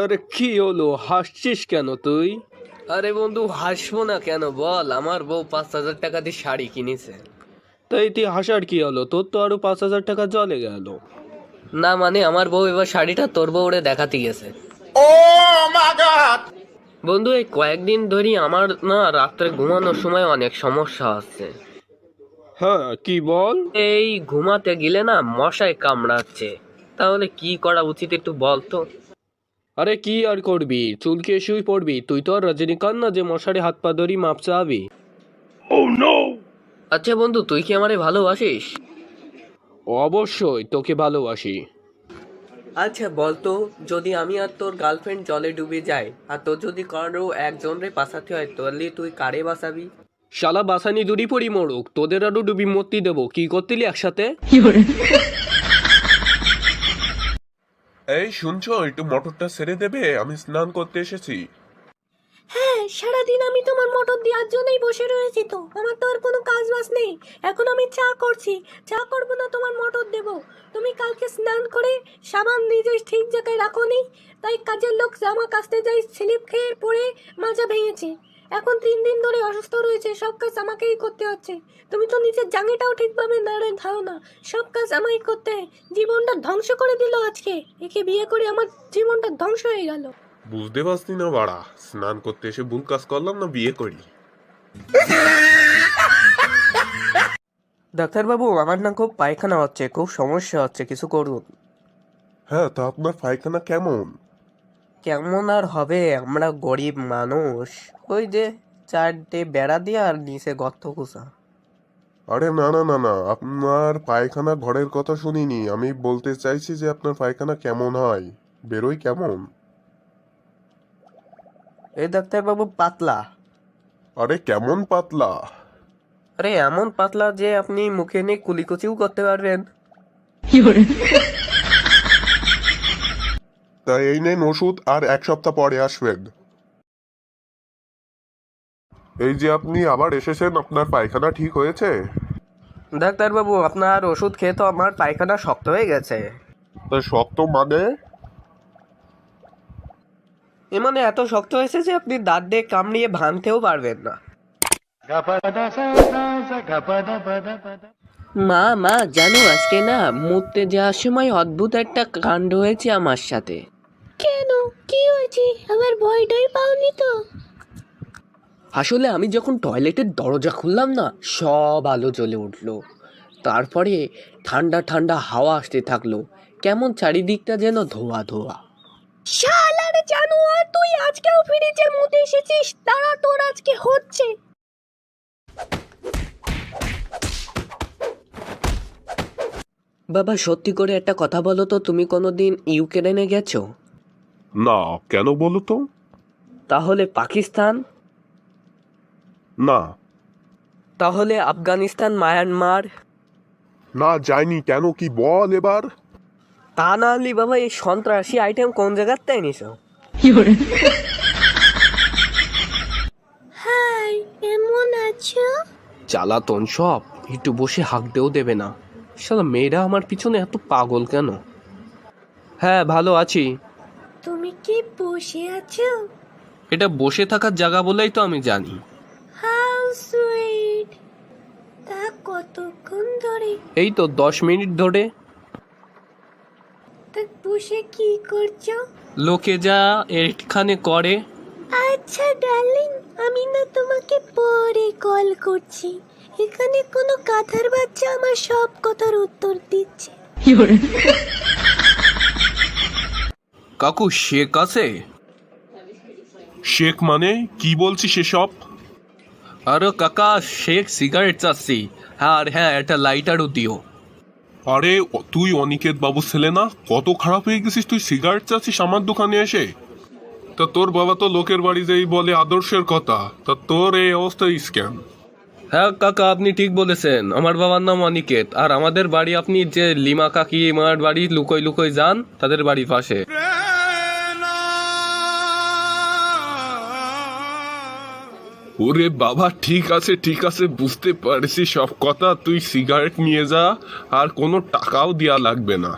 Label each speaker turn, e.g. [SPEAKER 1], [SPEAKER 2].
[SPEAKER 1] আরে কি হলো, হাসছিস কেন তুই? আরে বন্ধু, হাসবো না কেন বল, আমার বউ 5,000 টাকা দিয়ে শাড়ি কিনেছে। তাই তুই হাসার কি হলো, তোর তো আরো 5,000 টাকা জলে গেল। না মানে আমার বউ এবার শাড়িটা তোর বউরে দেখাতে গেছে। বন্ধু, এই কয়েকদিন ধরে আমার না রাত্রে ঘুমানোর সময় অনেক সমস্যা হচ্ছে। হ্যাঁ, কি বল? এই ঘুমাতে গেলে না মশায় কামড়াচ্ছে, তাহলে কি করা উচিত একটু বল তো। আরে কি আর করবি, চুলকে শুই পড়বি, তুই তো আর রজনীকান্ত না যে মশারি হাত পা ধরি মাপ চাবি। আচ্ছা বন্ধু, তুই কি আমারে ভালোবাসিস? অবশ্যই তোকে ভালোবাসি। আচ্ছা বলতো, যদি আমি আর তোর গার্লফ্রেন্ড জলে ডুবে যাই আর তোর যদি কারো একজনরে বাঁচাতে হয়, তাহলে তুই কারে বাঁচাবি? শালা বাসানি দূরি পড়ি মরুক, তোদের আরো ডুবি মরতে দেবো, কি করতিলি একসাথে?
[SPEAKER 2] এই শুনছো, একটু মোটরটা ছেড়ে দেবে, আমি স্নান করতে এসেছি।
[SPEAKER 3] হ্যাঁ, সারাদিন আমি তোমার মোটর দেওয়ার জন্যই বসে রয়েছি, তো আমার তো আর কোনো কাজ বাজ নেই। এখন আমি চা করছি, চা করবো না তোমার মোটর দেব? তুমি কালকে স্নান করে সাবান নিজে ঠিক জায়গায় রাখোনি, তাই কাজের লোক জামা কাচতে যাই স্লিপ খেয়ে পড়ে মাজা ভেঙেছে। এখন 3 দিন ধরে অসুস্থ রয়েছে, সব কাজ আমাকেই করতে হচ্ছে। তুমি তো নিজের জাঙ্গিটাও ঠিকভাবে নাড়ে ধাও না, সব কাজ আমায় করতে হয়। জীবনটা ধ্বংস করে দিল আজকে, একে বিয়ে করে আমার জীবনটা ধ্বংস হয়ে গেল।
[SPEAKER 2] বুঝতে পারছি না বাড়া, স্নান করতে এসে ভুল কাজ করলাম না বিয়ে করি।
[SPEAKER 1] ডাক্তারবাবু, আমার না খুব পায়খানা হচ্ছে, খুব সমস্যা হচ্ছে, কিছু করুন।
[SPEAKER 2] হ্যাঁ, তা আপনার পায়খানা কেমন?
[SPEAKER 1] কেমন আর হবে, আমরা গরিব মানুষ, ওই যে 4টে বেড়া দিয়ে আর নিচে গর্ত খুঁজা।
[SPEAKER 2] আরে না না না না, আপনার পায়খানা ঘরের কথা শুনিনি, আমি বলতে চাইছি যে আপনার পায়খানা কেমন হয়, বেরোয় কেমন?
[SPEAKER 1] এই ডাক্তারবাবু, পাতলা।
[SPEAKER 2] আরে কেমন পাতলা?
[SPEAKER 1] আরে এমন পাতলা যে আপনি মুখে নিয়ে কুলিকুচিও করতে পারবেন।
[SPEAKER 2] তাই এই নেন ওষুধ, আর 1 সপ্তাহ পরে আসবেন। এই যে আপনি আবার এসেছেন, আপনার পায়খানা ঠিক হয়েছে?
[SPEAKER 1] ডাক্তারবাবু, আপনার ওষুধ খেয়ে তো আমার পায়খানা শক্ত হয়ে গেছে।
[SPEAKER 2] তা শক্ত মানে?
[SPEAKER 1] এ মানে এত শক্ত হয়েছে যে আপনি দাঁত দিয়ে কামড়িয়ে ভাঙতেও পারবেন না। মা মা, জানো আজকে না মুততে যাওয়ার সময় অদ্ভুত একটা কাণ্ড হয়েছে আমার সাথে।
[SPEAKER 3] কেন, কি হয়েছে? আবার ভয়টাই পাওনি তো?
[SPEAKER 1] আসলে আমি যখন টয়লেটের দরজা খুললাম না, সব আলো জ্বলে উঠলো। তারপরে ঠান্ডা ঠান্ডা হাওয়া আসতে থাকলো, কেমন চারিদিকটা যেন ধোয়া ধোয়া।
[SPEAKER 3] শালার জানোয়ার, তুই আজকেও ফ্রিজে মুতে এসেছিস, তারা তোর আজকে হচ্ছে।
[SPEAKER 1] বাবা, সত্যি করে একটা কথা বলো তো, তুমি কোনোদিন ইউক্রেনে গেছো?
[SPEAKER 2] না, কেন বলো তো?
[SPEAKER 1] তাহলে পাকিস্তান?
[SPEAKER 2] না।
[SPEAKER 1] তাহলে আফগানিস্তান, মায়ানমার?
[SPEAKER 2] না যাইনি, কেন কি বল এবার?
[SPEAKER 1] তা না হলে বাবা, এই সন্ত্রাসী আইটেম কোন জায়গার তাই নিছো?
[SPEAKER 3] হাই, কেমন আছো?
[SPEAKER 1] জ্বালাতন সব, একটু বসে হাঁকতেও দেবে না। শালা মেয়েরা আমার পিছনে এত পাগল কেন? হ্যাঁ, ভালো আছি।
[SPEAKER 3] তুমি কি বসে আছো?
[SPEAKER 1] এটা বসে থাকার জায়গা বলেই তো আমি জানি।
[SPEAKER 3] How sweet. তা কতক্ষণ ধরে?
[SPEAKER 1] এই তো 10 মিনিট ধরে।
[SPEAKER 3] তা বসে কি করছো?
[SPEAKER 1] লোকে যা এখানে করে।
[SPEAKER 3] আচ্ছা ডার্লিং, আমি না তোমাকে পরে কল করছি। এখানে কোনো কাঁথার বাচ্চা আমার সব কথার উত্তর দিচ্ছে।
[SPEAKER 1] কাকু, শেক আছে?
[SPEAKER 2] শেখ মানে কি বলছিস সেসব?
[SPEAKER 1] আরে কাকা, শেক সিগারেট চাচ্ছি। হ্যাঁ, আর হ্যাঁ, একটা লাইটারও দিও।
[SPEAKER 2] আরে তুই অনিকেত বাবু ছেলে না, কত খারাপ হয়ে গেছিস, তুই সিগারেট চাচ্ছিস আমার দোকানে এসে? তা তোর বাবা তো লোকের বাড়ি যেই বলে আদর্শের কথা, তা তোর এই অবস্থা স্ক্যাম।
[SPEAKER 1] হ্যাঁ কাকা, আপনি ঠিক বলেছেন, আমার বাবার নাম অনিকেত, আর আমাদের বাড়ি আপনি যে লিমা কাকি মার বাড়ি লুকোই লুকোই যান, তাদের বাড়ির পাশে।
[SPEAKER 2] ওরে বাবা, ঠিক আছে ঠিক আছে, বুঝতে পারছি সব কথা, তুই সিগারেট নিয়ে যা, আর কোনো টাকাও দেয়া লাগবে না।